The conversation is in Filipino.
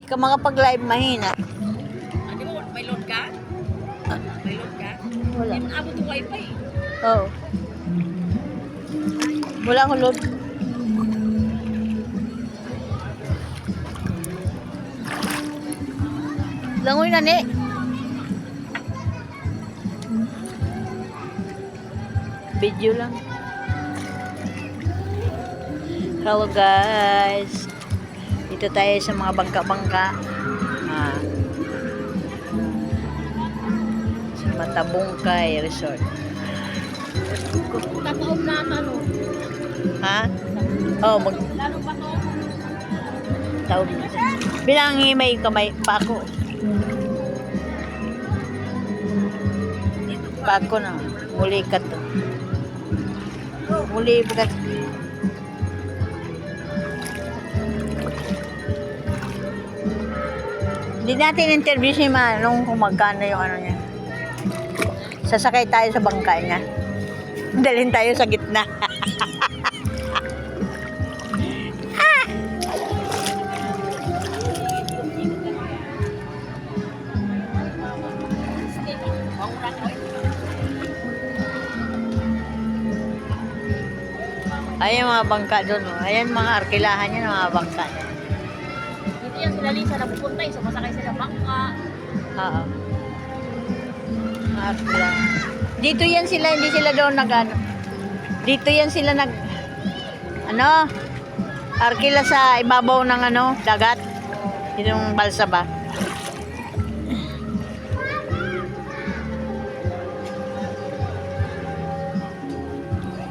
Ka makapag-live mahina. Di ba may load ka? May load ka? Wala. Hindi mo abot yung wifi. Oo. Wala akong load. Langoy na ni. Video lang. Hello guys. Dito tayo sa mga bangka-bangka. Sa Matabungkay Resort. Tataob na ano. Ha? Oh, Lalo pa to. taob. Bilangi may kamay pa ako. Pa ako na. Muli ka to. Muli bukas. Hindi natin interview si Manong kung magkano yung ano niya. Sasakay tayo sa bangka niya. Dalhin tayo sa gitna. Ayan mga bangka doon. Ayan mga arkilahan niya ng mga bangka niya. Dito yan sila Lisa napupunta eh. Sumasakay sila bangka. Oo. Mga arkilahan. Dito yan sila, hindi sila doon nag-ano. Dito yan sila nag arkila sa ibabaw ng dagat. Yung balsa ba?